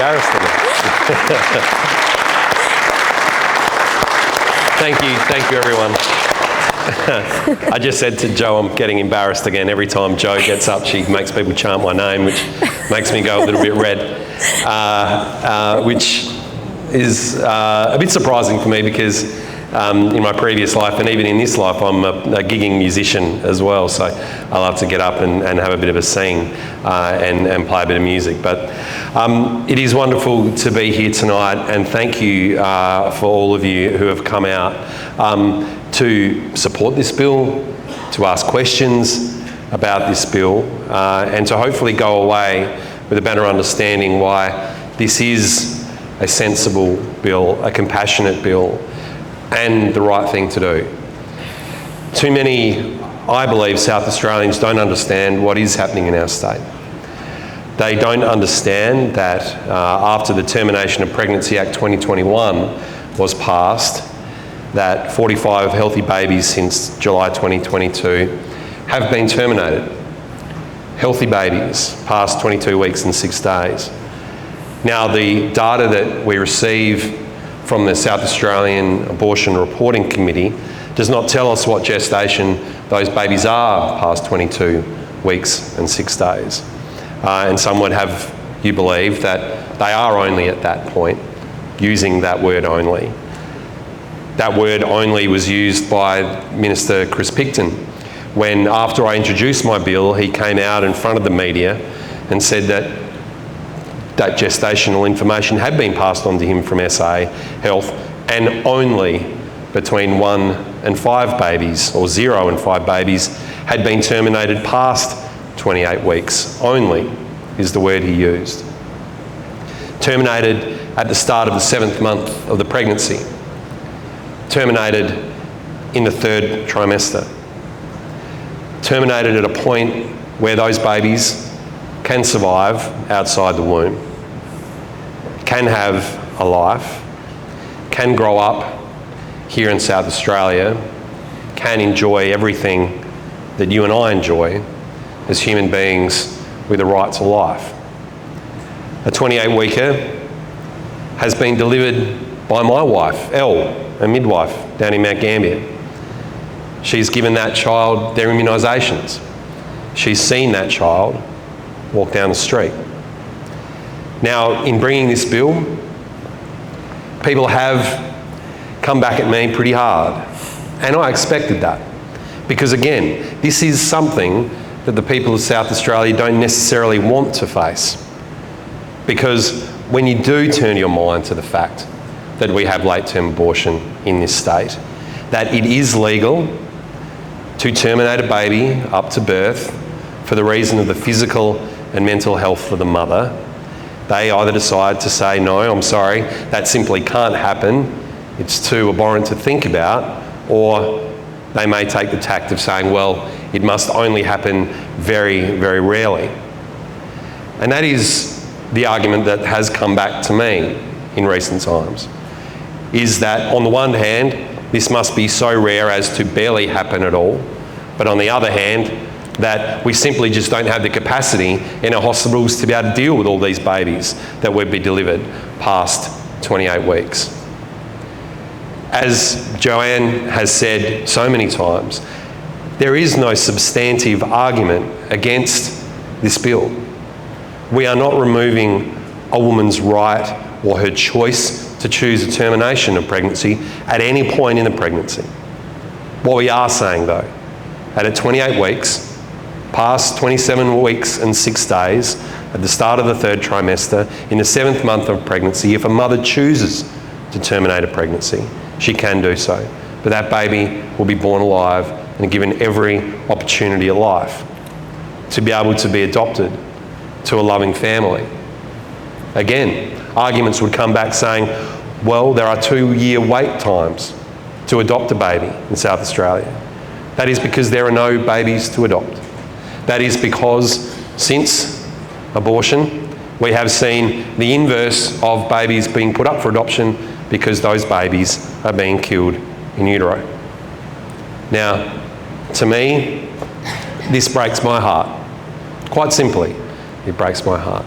embarrassed again. Thank you everyone. I just said to Jo, I'm getting embarrassed again. Every time Jo gets up, she makes people chant my name, which makes me go a little bit red, which is a bit surprising for me because in my previous life and even in this life, I'm a gigging musician as well. So I love to get up and have a bit of a sing and play a bit of music. But it is wonderful to be here tonight, and thank you for all of you who have come out to support this bill, to ask questions about this bill, and to hopefully go away with a better understanding why this is a sensible bill, a compassionate bill, and the right thing to do. Too many, I believe, South Australians don't understand what is happening in our state. They don't understand that after the Termination of Pregnancy Act 2021 was passed, that 45 healthy babies since July 2022 have been terminated. Healthy babies past 22 weeks and 6 days. Now, the data that we receive from the South Australian Abortion Reporting Committee does not tell us what gestation those babies are past 22 weeks and 6 days. And some would have you believe that they are only at that point, using that word only. That word only was used by Minister Chris Picton when, after I introduced my bill, he came out in front of the media and said that that gestational information had been passed on to him from SA Health, and only between 1 and 5 babies, or 0 and 5 babies, had been terminated past 28 weeks. Only is the word he used. Terminated at the start of the 7th month of the pregnancy. Terminated in the 3rd trimester. Terminated at a point where those babies can survive outside the womb, can have a life, can grow up here in South Australia, can enjoy everything that you and I enjoy as human beings with a right to life. A 28-weeker has been delivered by my wife, Elle, a midwife down in Mount Gambier. She's given that child their immunisations. She's seen that child walk down the street. Now, in bringing this bill, people have come back at me pretty hard, and I expected that. Because again, this is something that the people of South Australia don't necessarily want to face. Because when you do turn your mind to the fact that we have late-term abortion in this state, that it is legal to terminate a baby up to birth for the reason of the physical and mental health of the mother, they either decide to say, no, I'm sorry, that simply can't happen, it's too abhorrent to think about, or they may take the tact of saying, well, it must only happen very, very rarely. And that is the argument that has come back to me in recent times, is that on the one hand, this must be so rare as to barely happen at all, but on the other hand, that we simply just don't have the capacity in our hospitals to be able to deal with all these babies that would be delivered past 28 weeks. As Joanne has said so many times, there is no substantive argument against this bill. We are not removing a woman's right or her choice to choose a termination of pregnancy at any point in the pregnancy. What we are saying though, that at 28 weeks, past 27 weeks and 6 days, at the start of the 3rd trimester, in the 7th month of pregnancy, if a mother chooses to terminate a pregnancy, she can do so. But that baby will be born alive and given every opportunity of life to be able to be adopted to a loving family. Again, arguments would come back saying, well, there are 2-year wait times to adopt a baby in South Australia. That is because there are no babies to adopt. That is because since abortion, we have seen the inverse of babies being put up for adoption because those babies are being killed in utero. Now, to me, this breaks my heart. Quite simply, it breaks my heart.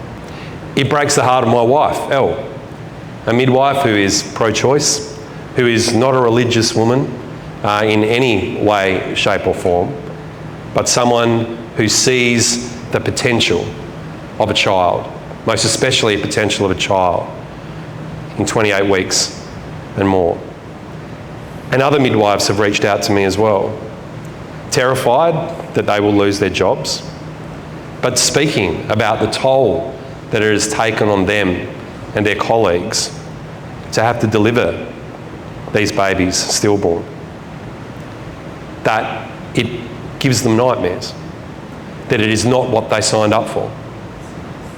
It breaks the heart of my wife, Elle, a midwife who is pro-choice, who is not a religious woman in any way, shape or form, but someone who sees the potential of a child, most especially the potential of a child in 28 weeks and more. And other midwives have reached out to me as well, terrified that they will lose their jobs, but speaking about the toll that it has taken on them and their colleagues to have to deliver these babies stillborn. That it gives them nightmares, that it is not what they signed up for.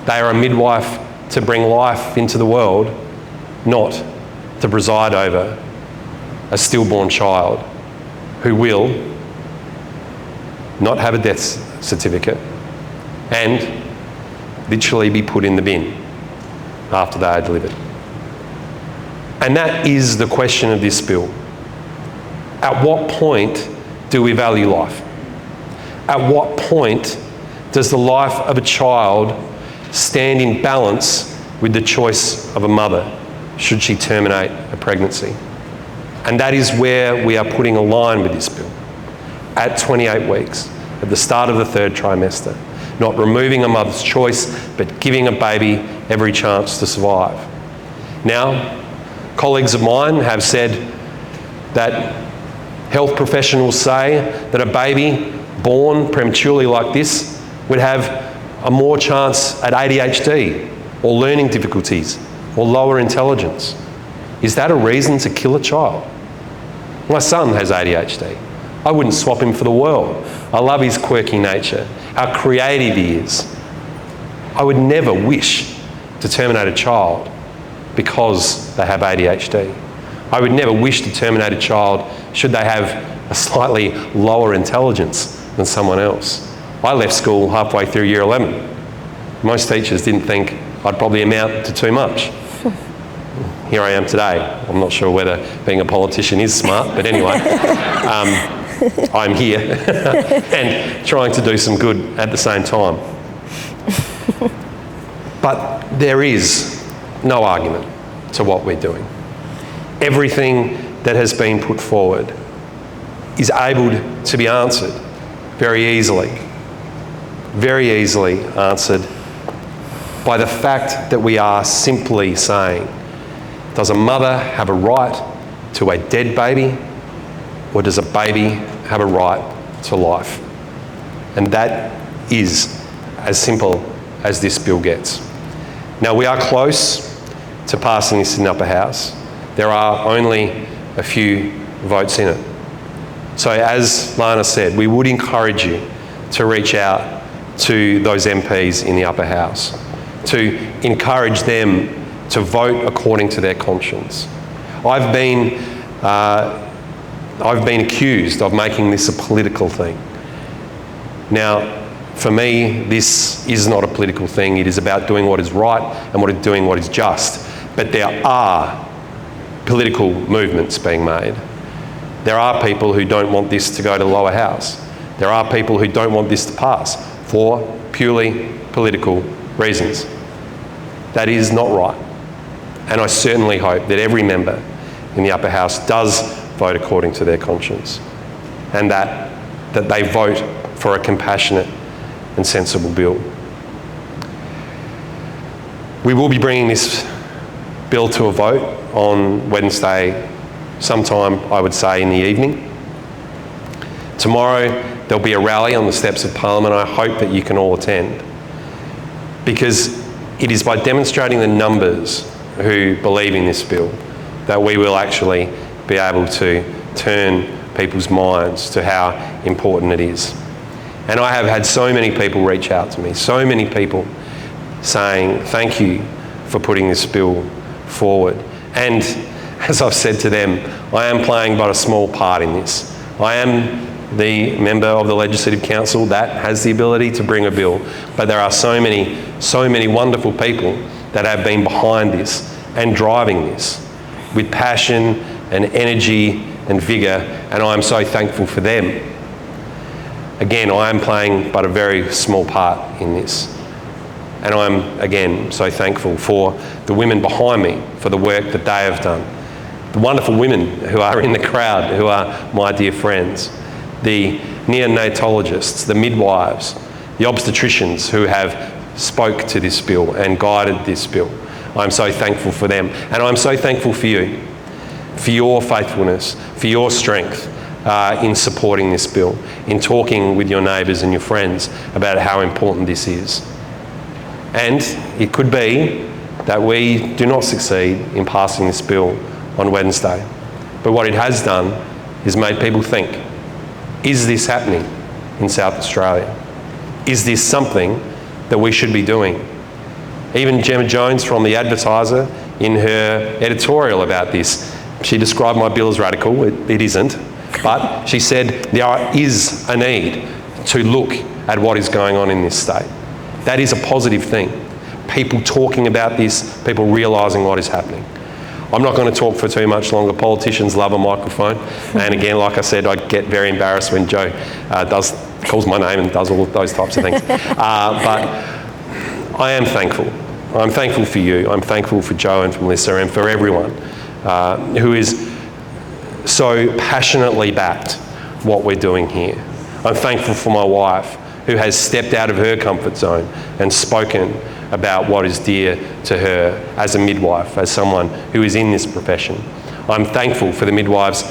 They are a midwife to bring life into the world, not to preside over a stillborn child who will not have a death certificate and literally be put in the bin after they are delivered. And that is the question of this bill. At what point do we value life? At what point does the life of a child stand in balance with the choice of a mother should she terminate a pregnancy? And that is where we are putting a line with this bill. At 28 weeks, at the start of the third trimester, not removing a mother's choice, but giving a baby every chance to survive. Now, colleagues of mine have said that health professionals say that a baby born prematurely like this would have a more chance at ADHD or learning difficulties or lower intelligence. Is that a reason to kill a child? My son has ADHD. I wouldn't swap him for the world. I love his quirky nature, how creative he is. I would never wish to terminate a child because they have ADHD. I would never wish to terminate a child should they have a slightly lower intelligence than someone else. I left school halfway through year 11. Most teachers didn't think I'd probably amount to too much. Here I am today. I'm not sure whether being a politician is smart, but anyway, I'm here and trying to do some good at the same time. But there is no argument to what we're doing. Everything that has been put forward is able to be answered very easily answered by the fact that we are simply saying, does a mother have a right to a dead baby, or does a baby have a right to life? And that is as simple as this bill gets. Now, we are close to passing this in the upper house. There are only a few votes in it. So as Lana said, we would encourage you to reach out to those MPs in the upper house, to encourage them to vote according to their conscience. I've been accused of making this a political thing. Now, for me, this is not a political thing. It is about doing what is right and doing what is just. But there are political movements being made. There are people who don't want this to go to the lower house. There are people who don't want this to pass for purely political reasons. That is not right. And I certainly hope that every member in the upper house does vote according to their conscience, and that they vote for a compassionate and sensible bill. We will be bringing this bill to a vote on Wednesday, sometime, I would say, in the evening. Tomorrow, there'll be a rally on the steps of Parliament. I hope that you can all attend, because it is by demonstrating the numbers who believe in this bill that we will actually be able to turn people's minds to how important it is. And I have had so many people reach out to me, so many people saying, thank you for putting this bill forward. And as I've said to them, I am playing but a small part in this. I am the member of the Legislative Council that has the ability to bring a bill, but there are so many wonderful people that have been behind this and driving this with passion and energy and vigour, and I am so thankful for them. Again, I am playing but a very small part in this. And I'm, again, so thankful for the women behind me, for the work that they have done. The wonderful women who are in the crowd, who are my dear friends. The neonatologists, the midwives, the obstetricians who have spoke to this bill and guided this bill. I'm so thankful for them. And I'm so thankful for you, for your faithfulness, for your strength in supporting this bill, in talking with your neighbours and your friends about how important this is. And it could be that we do not succeed in passing this bill on Wednesday. But what it has done is made people think, is this happening in South Australia? Is this something that we should be doing? Even Gemma Jones from The Advertiser, in her editorial about this, she described my bill as radical. It isn't. But she said there is a need to look at what is going on in this state. That is a positive thing. People talking about this, people realising what is happening. I'm not going to talk for too much longer. Politicians love a microphone. And again, like I said, I get very embarrassed when Joe calls my name and does all those types of things. But I am thankful. I'm thankful for you. I'm thankful for Joe and for Melissa and for everyone who is so passionately backed what we're doing here. I'm thankful for my wife who has stepped out of her comfort zone and spoken about what is dear to her as a midwife, as someone who is in this profession. I'm thankful for the midwives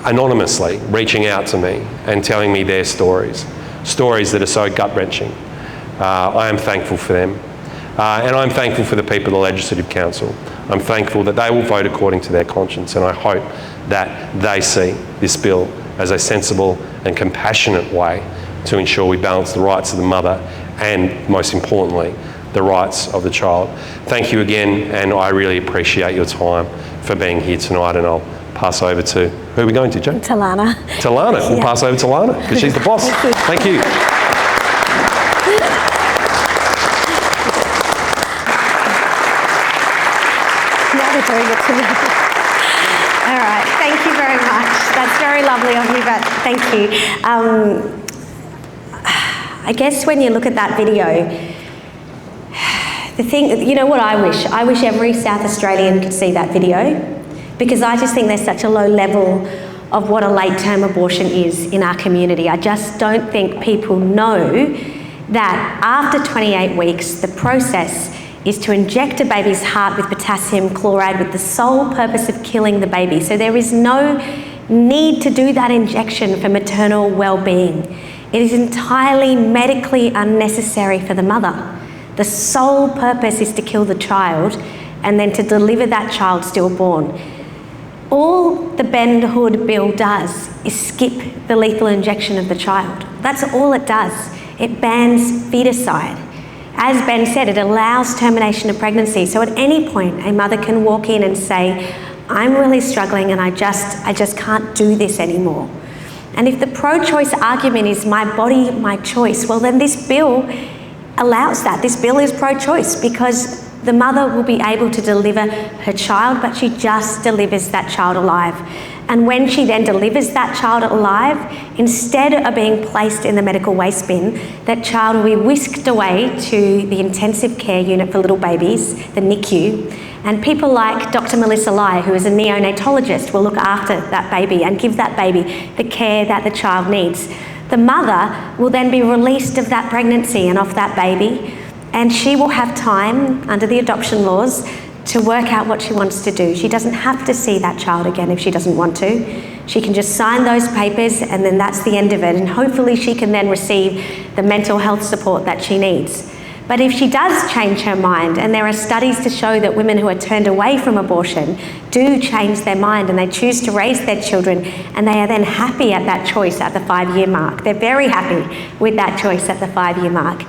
anonymously reaching out to me and telling me their stories that are so gut-wrenching. I am thankful for them. And I'm thankful for the people of the Legislative Council. I'm thankful that they will vote according to their conscience, and I hope that they see this bill as a sensible and compassionate way to ensure we balance the rights of the mother and, most importantly, the rights of the child. Thank you again, and I really appreciate your time for being here tonight, and I'll pass over to, who are we going to, Joe? To Lana. To Lana. We'll pass over to Lana, because she's the boss. Thank you. All right, thank you very much. That's very lovely of you, but thank you. I guess when you look at that video, the thing, you know what I wish? I wish every South Australian could see that video, because I just think there's such a low level of what a late-term abortion is in our community. I just don't think people know that after 28 weeks, the process is to inject a baby's heart with potassium chloride with the sole purpose of killing the baby. So there is no need to do that injection for maternal well-being. It is entirely medically unnecessary for the mother. The sole purpose is to kill the child and then to deliver that child stillborn. All the Ben Hood bill does is skip the lethal injection of the child. That's all it does. It bans feticide. As Ben said, it allows termination of pregnancy. So at any point, a mother can walk in and say, I'm really struggling and I just can't do this anymore. And if the pro-choice argument is my body, my choice, well then this bill allows that. This bill is pro-choice because the mother will be able to deliver her child, but she just delivers that child alive. And when she then delivers that child alive, instead of being placed in the medical waste bin, that child will be whisked away to the intensive care unit for little babies, the NICU, and people like Dr. Melissa Lai, who is a neonatologist, will look after that baby and give that baby the care that the child needs. The mother will then be released of that pregnancy and off that baby, and she will have time under the adoption laws to work out what she wants to do. She doesn't have to see that child again if she doesn't want to. She can just sign those papers and then that's the end of it, and hopefully she can then receive the mental health support that she needs. But if she does change her mind, and there are studies to show that women who are turned away from abortion do change their mind and they choose to raise their children, and they are then happy at that choice at the 5-year mark. They're very happy with that choice at the 5-year mark.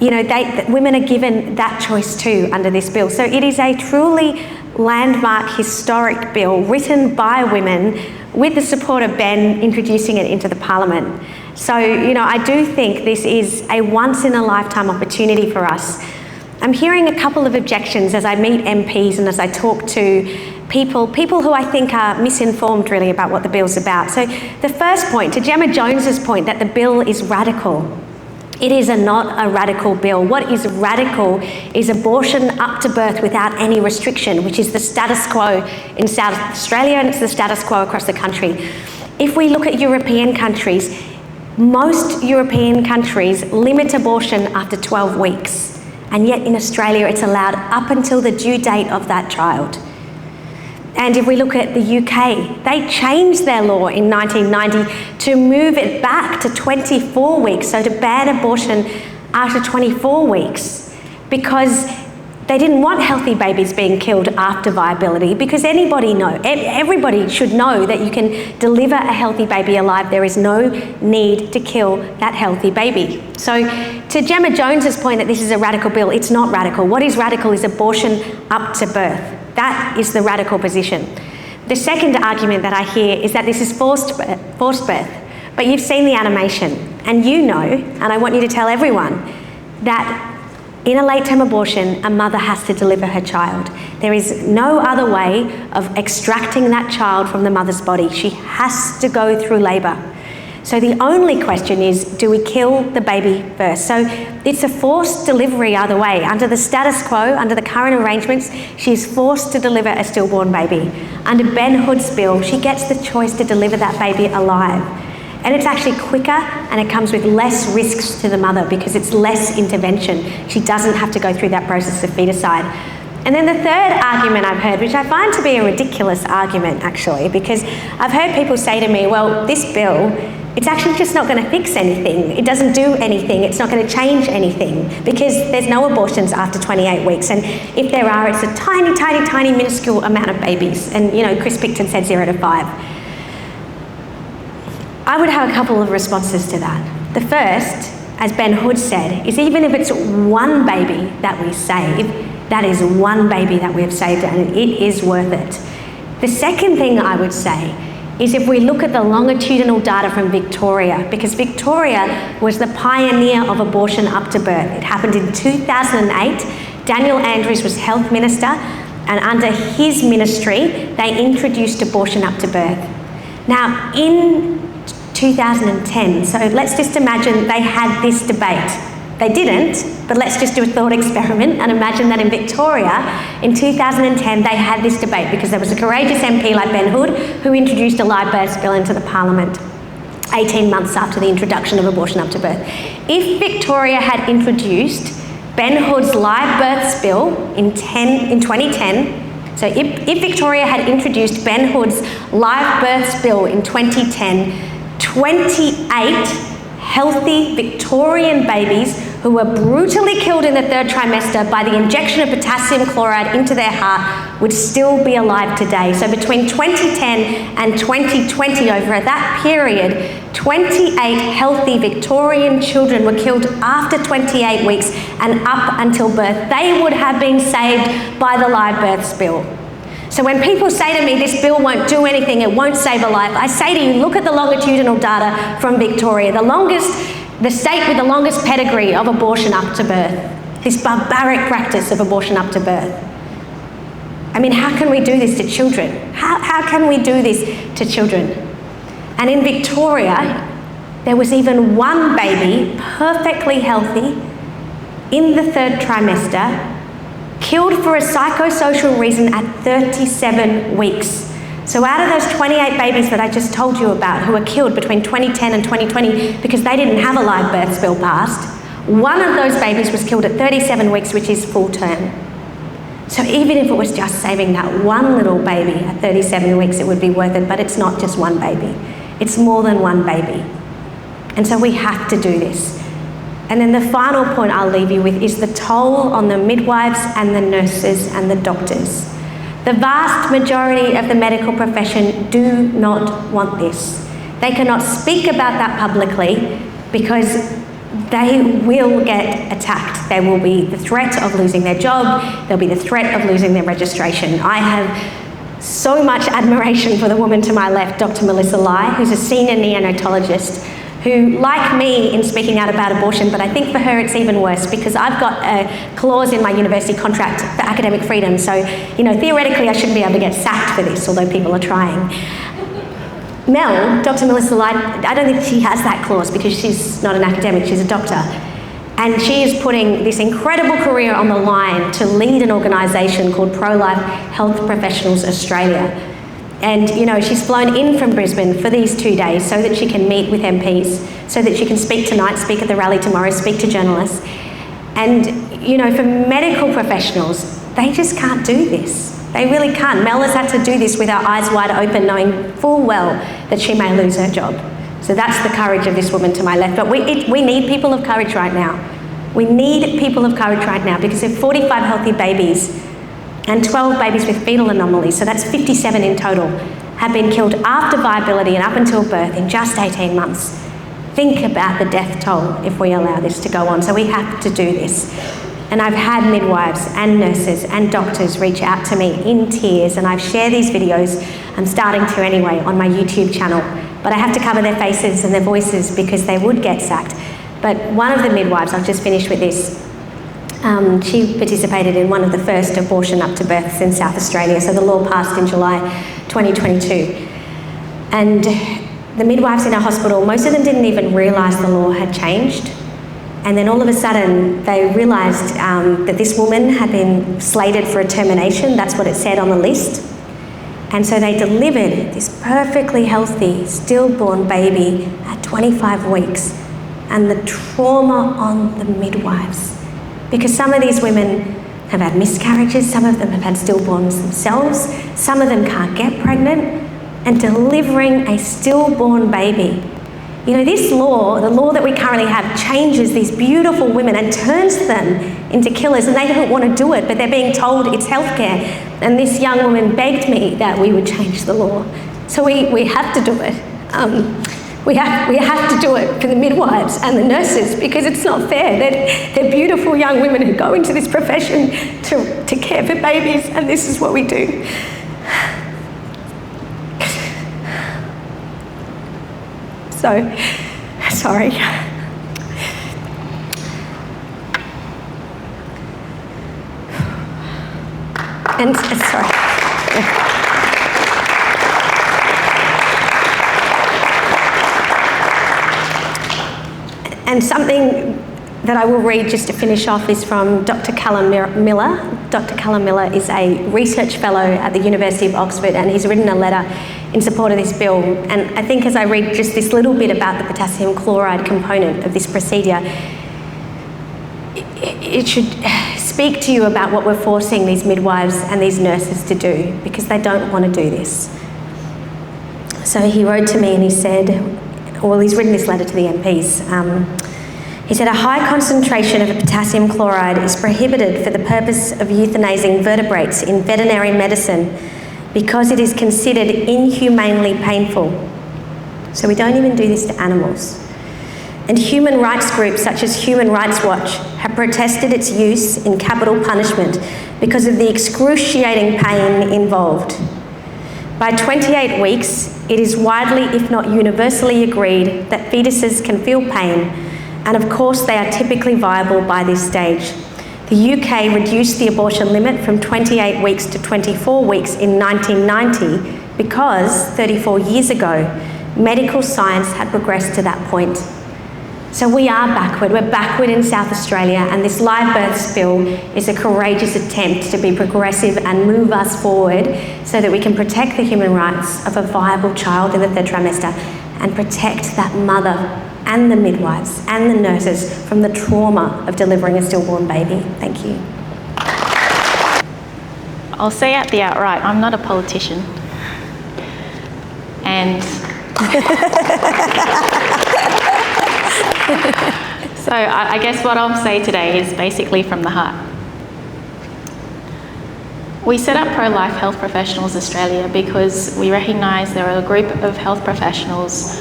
You know, women are given that choice too under this bill. So it is a truly landmark, historic bill written by women with the support of Ben introducing it into the Parliament. So, you know, I do think this is a once-in-a-lifetime opportunity for us. I'm hearing a couple of objections as I meet MPs and as I talk to people who I think are misinformed really about what the bill's about. So the first point, to Gemma Jones's point that the bill is radical, It is not a radical bill. What is radical is abortion up to birth without any restriction, which is the status quo in South Australia, and it's the status quo across the country. If we look at European countries, most European countries limit abortion after 12 weeks, and yet in Australia it's allowed up until the due date of that child. And if we look at the UK, they changed their law in 1990 to move it back to 24 weeks, so to ban abortion after 24 weeks, because they didn't want healthy babies being killed after viability, because everybody should know that you can deliver a healthy baby alive. There is no need to kill that healthy baby. So to Gemma Jones's point that this is a radical bill, it's not radical. What is radical is abortion up to birth. That is the radical position. The second argument that I hear is that this is forced birth. But you've seen the animation, and you know, and I want you to tell everyone, that in a late-term abortion, a mother has to deliver her child. There is no other way of extracting that child from the mother's body. She has to go through labour. So the only question is, do we kill the baby first? So it's a forced delivery either way. Under the status quo, under the current arrangements, she is forced to deliver a stillborn baby. Under Ben Hood's bill, she gets the choice to deliver that baby alive. And it's actually quicker, and it comes with less risks to the mother because it's less intervention. She doesn't have to go through that process of feticide. And then the third argument I've heard, which I find to be a ridiculous argument actually, because I've heard people say to me, well, this bill, it's actually just not going to fix anything. It doesn't do anything. It's not going to change anything because there's no abortions after 28 weeks. And if there are, it's a tiny, tiny, tiny, minuscule amount of babies. And, you know, Chris Picton said 0 to 5. I would have a couple of responses to that. The first, as Ben Hood said, is even if it's one baby that we save, that is one baby that we have saved, and it is worth it. The second thing I would say is if we look at the longitudinal data from Victoria, because Victoria was the pioneer of abortion up to birth. It happened in 2008. Daniel Andrews was health minister, and under his ministry, they introduced abortion up to birth. Now, in 2010, so let's just imagine they had this debate. They didn't, but let's just do a thought experiment and imagine that in Victoria, in 2010, they had this debate because there was a courageous MP like Ben Hood who introduced a live birth bill into the Parliament 18 months after the introduction of abortion up to birth. If Victoria had introduced Ben Hood's live births bill in 2010, so if Victoria had introduced Ben Hood's live births bill in 2010, 28 healthy Victorian babies who were brutally killed in the third trimester by the injection of potassium chloride into their heart would still be alive today. So between 2010 and 2020, over that period, 28 healthy Victorian children were killed after 28 weeks and up until birth. They would have been saved by the live births bill. So when people say to me, this bill won't do anything, it won't save a life, I say to you, look at the longitudinal data from Victoria, the state with the longest pedigree of abortion up to birth, this barbaric practice of abortion up to birth. I mean, how can we do this to children? How can we do this to children? And in Victoria, there was even one baby, perfectly healthy, in the third trimester, killed for a psychosocial reason at 37 weeks. So out of those 28 babies that I just told you about who were killed between 2010 and 2020 because they didn't have a live births bill passed, one of those babies was killed at 37 weeks, which is full term. So even if it was just saving that one little baby at 37 weeks, it would be worth it, but it's not just one baby. It's more than one baby. And so we have to do this. And then the final point I'll leave you with is the toll on the midwives and the nurses and the doctors. The vast majority of the medical profession do not want this. They cannot speak about that publicly because they will get attacked. There will be the threat of losing their job. There'll be the threat of losing their registration. I have so much admiration for the woman to my left, Dr. Melissa Lai, who's a senior neonatologist, who, like me in speaking out about abortion, but I think for her it's even worse because I've got a clause in my university contract for academic freedom, so, you know, theoretically I shouldn't be able to get sacked for this, although people are trying. Mel, Dr. Melissa Light, I don't think she has that clause because she's not an academic, she's a doctor. And she is putting this incredible career on the line to lead an organisation called Pro-Life Health Professionals Australia. And, you know, she's flown in from Brisbane for these 2 days so that she can meet with MPs, so that she can speak tonight, speak at the rally tomorrow, speak to journalists. And, you know, for medical professionals, they just can't do this. They really can't. Mel has had to do this with her eyes wide open, knowing full well that she may lose her job. So that's the courage of this woman to my left. But we need people of courage right now. We need people of courage right now, because if 45 healthy babies and 12 babies with fetal anomalies, so that's 57 in total, have been killed after viability and up until birth in just 18 months. Think about the death toll if we allow this to go on. So we have to do this. And I've had midwives and nurses and doctors reach out to me in tears, and I've shared these videos, I'm starting to anyway, on my YouTube channel. But I have to cover their faces and their voices because they would get sacked. But one of the midwives, I'll just finish with this, she participated in one of the first abortion up to births in South Australia. So the law passed in July 2022. And the midwives in our hospital, most of them didn't even realise the law had changed. And then all of a sudden, they realised that this woman had been slated for a termination. That's what it said on the list. And so they delivered this perfectly healthy, stillborn baby at 25 weeks. And the trauma on the midwives. Because some of these women have had miscarriages, some of them have had stillborns themselves, some of them can't get pregnant, and delivering a stillborn baby. You know, this law, the law that we currently have, changes these beautiful women and turns them into killers, and they don't want to do it, but they're being told it's healthcare. And this young woman begged me that we would change the law. So we have to do it. We have to do it for the midwives and the nurses, because it's not fair. They're beautiful young women who go into this profession to care for babies, and this is what we do. So, sorry. And sorry. And something that I will read just to finish off is from Dr. Callum Miller. Dr. Callum Miller is a research fellow at the University of Oxford, and he's written a letter in support of this bill. And I think as I read just this little bit about the potassium chloride component of this procedure, it should speak to you about what we're forcing these midwives and these nurses to do, because they don't want to do this. So he wrote to me and he said, well, he's written this letter to the MPs. He said, a high concentration of potassium chloride is prohibited for the purpose of euthanizing vertebrates in veterinary medicine because it is considered inhumanely painful. So we don't even do this to animals. And human rights groups such as Human Rights Watch have protested its use in capital punishment because of the excruciating pain involved. By 28 weeks, it is widely, if not universally, agreed that fetuses can feel pain, and of course they are typically viable by this stage. The UK reduced the abortion limit from 28 weeks to 24 weeks in 1990 because 34 years ago, medical science had progressed to that point. So we are backward. We're backward in South Australia, and this live births bill is a courageous attempt to be progressive and move us forward so that we can protect the human rights of a viable child in the third trimester and protect that mother and the midwives and the nurses from the trauma of delivering a stillborn baby. Thank you. I'll say at the outright, I'm not a politician. And so I guess what I'll say today is basically from the heart. We set up Pro-Life Health Professionals Australia because we recognised there were a group of health professionals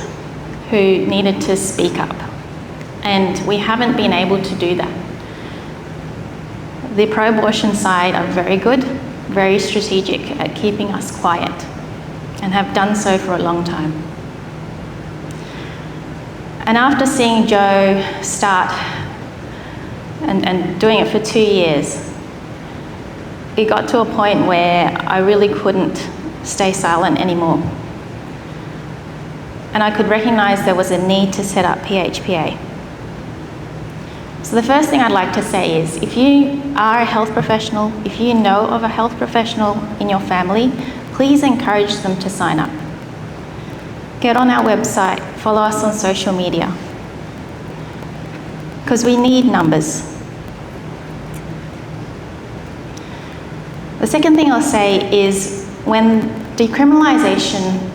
who needed to speak up, and we haven't been able to do that. The pro-abortion side are very good, very strategic at keeping us quiet, and have done so for a long time. And after seeing Jo start and doing it for 2 years, it got to a point where I really couldn't stay silent anymore. And I could recognise there was a need to set up PHPA. So the first thing I'd like to say is, if you are a health professional, if you know of a health professional in your family, please encourage them to sign up. Get on our website, follow us on social media, because we need numbers. The second thing I'll say is, when decriminalisation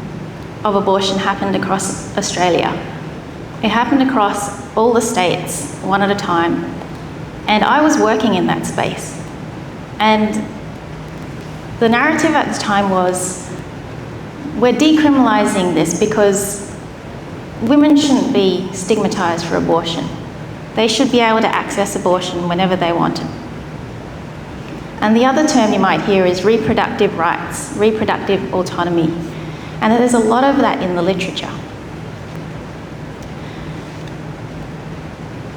of abortion happened across Australia, it happened across all the states, one at a time, and I was working in that space. And the narrative at the time was, we're decriminalising this because women shouldn't be stigmatised for abortion. They should be able to access abortion whenever they want it. And the other term you might hear is reproductive rights, reproductive autonomy. And there's a lot of that in the literature.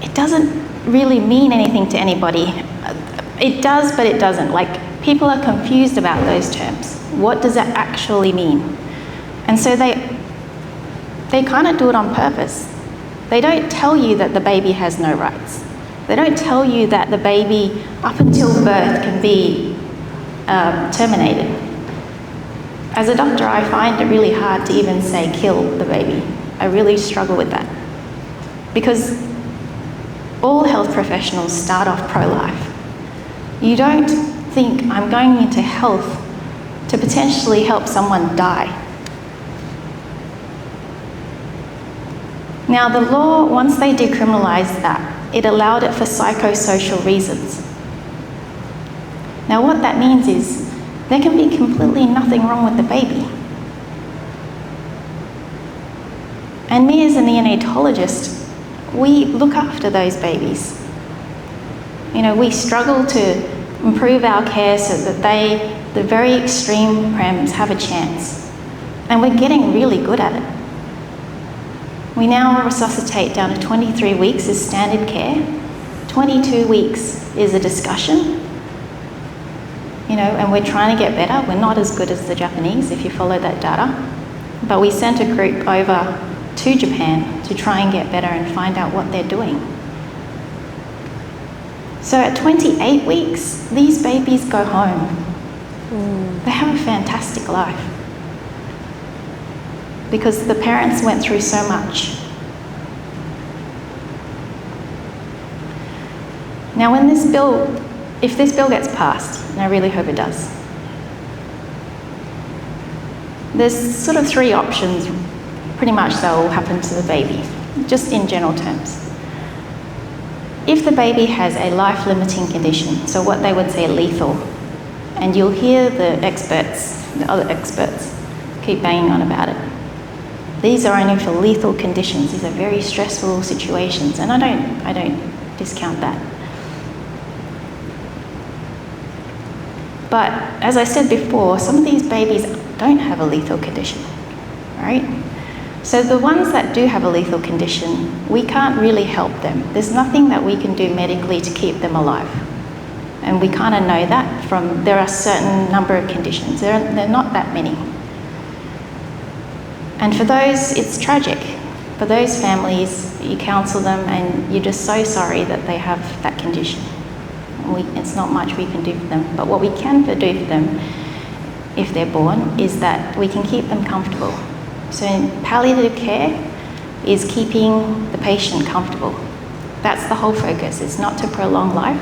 It doesn't really mean anything to anybody. It does, but it doesn't. Like, people are confused about those terms. What does that actually mean? And so they kind of do it on purpose. They don't tell you that the baby has no rights. They don't tell you that the baby, up until birth, can be terminated. As a doctor, I find it really hard to even say kill the baby. I really struggle with that. Because all health professionals start off pro-life. You don't think, I'm going into health to potentially help someone die. Now, the law, once they decriminalised that, it allowed it for psychosocial reasons. Now, what that means is, there can be completely nothing wrong with the baby. And me as a neonatologist, we look after those babies. You know, we struggle to improve our care so that the very extreme prems have a chance. And we're getting really good at it. We now resuscitate down to 23 weeks as standard care. 22 weeks is a discussion. You know, and we're trying to get better. We're not as good as the Japanese, if you follow that data. But we sent a group over to Japan to try and get better and find out what they're doing. So at 28 weeks, these babies go home. They have a fantastic life. Because the parents went through so much. Now, when this bill, if this bill gets passed, and I really hope it does, there's sort of three options, pretty much, that will happen to the baby, just in general terms. If the baby has a life-limiting condition, so what they would say lethal, and you'll hear the other experts, keep banging on about it. These are only for lethal conditions. These are very stressful situations, and I don't discount that. But as I said before, some of these babies don't have a lethal condition, right? So the ones that do have a lethal condition, we can't really help them. There's nothing that we can do medically to keep them alive. And we kind of know that from, there are a certain number of conditions. There are not that many. And for those, it's tragic. For those families, you counsel them and you're just so sorry that they have that condition. It's not much we can do for them. But what we can do for them, if they're born, is that we can keep them comfortable. So palliative care is keeping the patient comfortable. That's the whole focus. It's not to prolong life.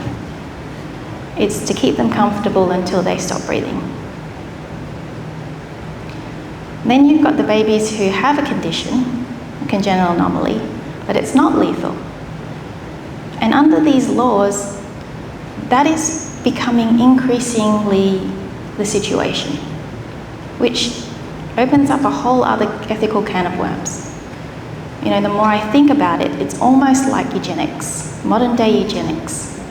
It's to keep them comfortable until they stop breathing. Then you've got the babies who have a condition, a congenital anomaly, but it's not lethal. And under these laws, that is becoming increasingly the situation, which opens up a whole other ethical can of worms. You know, the more I think about it, it's almost like eugenics, modern day eugenics,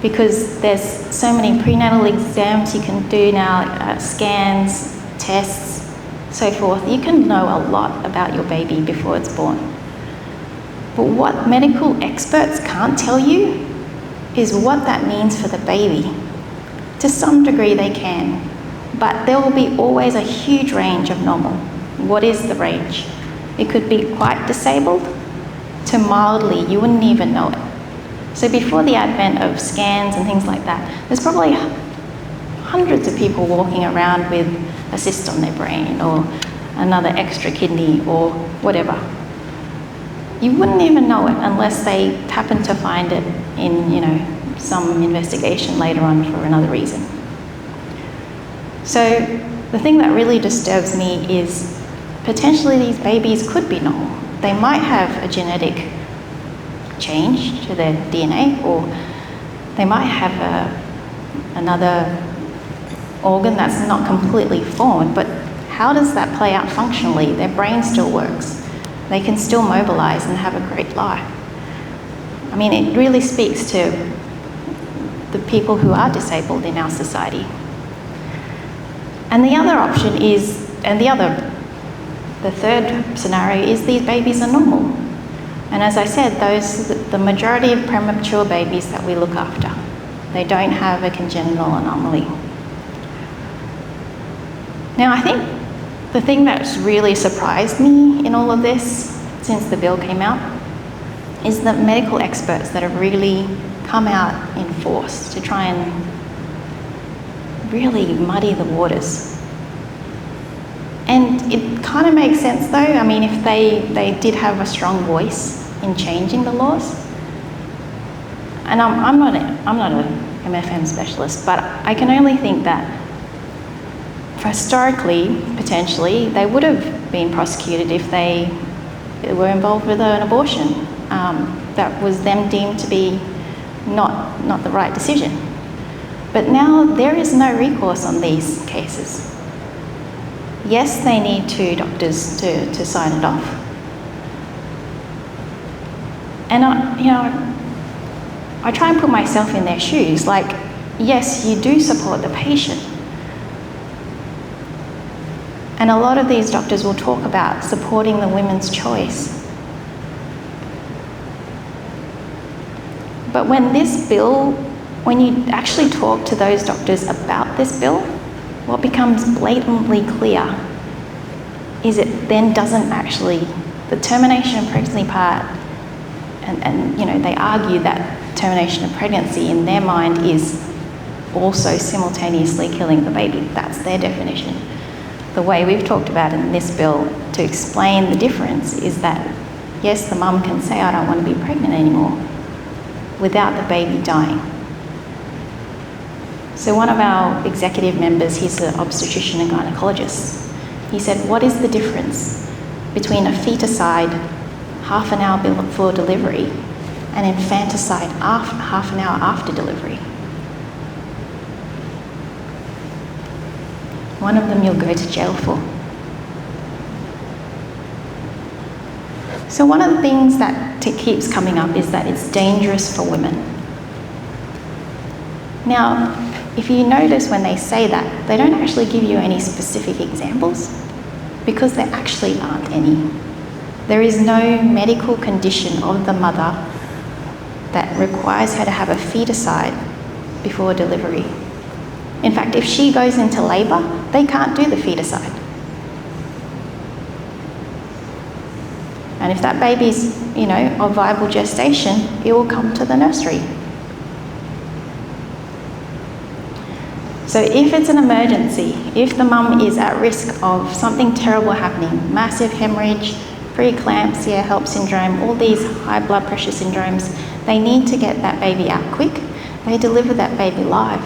because there's so many prenatal exams you can do now, scans, tests, so forth. You can know a lot about your baby before it's born. But what medical experts can't tell you is what that means for the baby. To some degree they can, but there will be always a huge range of normal. What is the range? It could be quite disabled to mildly, you wouldn't even know it. So before the advent of scans and things like that, there's probably hundreds of people walking around with a cyst on their brain or another extra kidney or whatever. You wouldn't even know it unless they happen to find it in, you know, some investigation later on for another reason. So the thing that really disturbs me is potentially these babies could be normal. They might have a genetic change to their DNA, or they might have another organ that's not completely formed, but how does that play out functionally? Their brain still works. They can still mobilize and have a great life. I mean, it really speaks to the people who are disabled in our society. And the other option is, the third scenario is these babies are normal. And as I said, the majority of premature babies that we look after, they don't have a congenital anomaly. Now, I think the thing that's really surprised me in all of this since the bill came out is the medical experts that have really come out in force to try and really muddy the waters. And it kind of makes sense though. I mean, if they did have a strong voice in changing the laws, and I'm not a MFM specialist, but I can only think that historically, potentially, they would have been prosecuted if they were involved with an abortion that was then deemed to be not the right decision. But now there is no recourse on these cases. Yes, they need two doctors to sign it off. And I try and put myself in their shoes. Like, yes, you do support the patient. And a lot of these doctors will talk about supporting the women's choice. But when you actually talk to those doctors about this bill, what becomes blatantly clear is it then doesn't actually, the termination of pregnancy part, and you know, they argue that termination of pregnancy in their mind is also simultaneously killing the baby. That's their definition. The way we've talked about in this bill to explain the difference is that, yes, the mum can say, I don't want to be pregnant anymore, without the baby dying. So one of our executive members, he's an obstetrician and gynecologist, he said, what is the difference between a feticide half an hour before delivery and infanticide half an hour after delivery? One of them you'll go to jail for. So one of the things that keeps coming up is that it's dangerous for women. Now, if you notice when they say that, they don't actually give you any specific examples because there actually aren't any. There is no medical condition of the mother that requires her to have a feticide before delivery. In fact, if she goes into labour, they can't do the feticide. And if that baby's, you know, of viable gestation, it will come to the nursery. So if it's an emergency, if the mum is at risk of something terrible happening, massive hemorrhage, preeclampsia, HELLP syndrome, all these high blood pressure syndromes, they need to get that baby out quick. They deliver that baby live.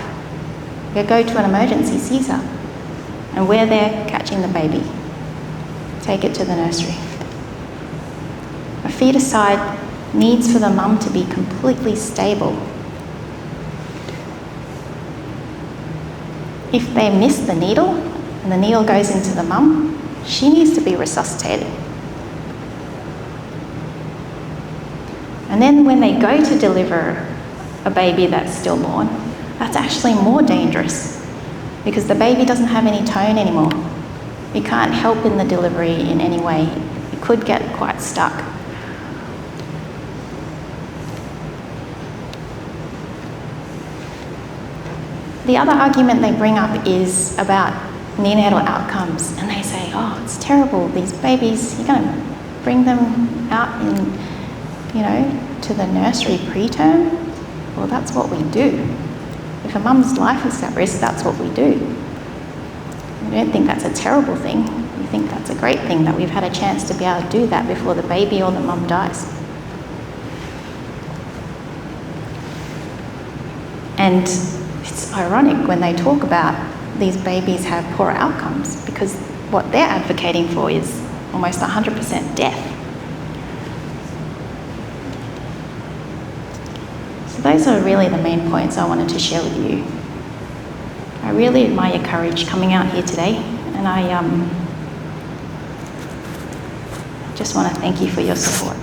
They go to an emergency Caesar, and we're there catching the baby. Take it to the nursery. A feticide needs for the mum to be completely stable. If they miss the needle and the needle goes into the mum, she needs to be resuscitated. And then when they go to deliver a baby that's stillborn, that's actually more dangerous because the baby doesn't have any tone anymore. It can't help in the delivery in any way. It could get quite stuck. The other argument they bring up is about neonatal outcomes, and they say, oh, it's terrible, these babies, you're going to bring them out in, to the nursery preterm, well, that's what we do. If a mum's life is at risk, that's what we do. We don't think that's a terrible thing. We think that's a great thing that we've had a chance to be able to do that before the baby or the mum dies. And it's ironic when they talk about these babies have poor outcomes, because what they're advocating for is almost 100% death. So those are really the main points I wanted to share with you. I really admire your courage coming out here today, and I just want to thank you for your support.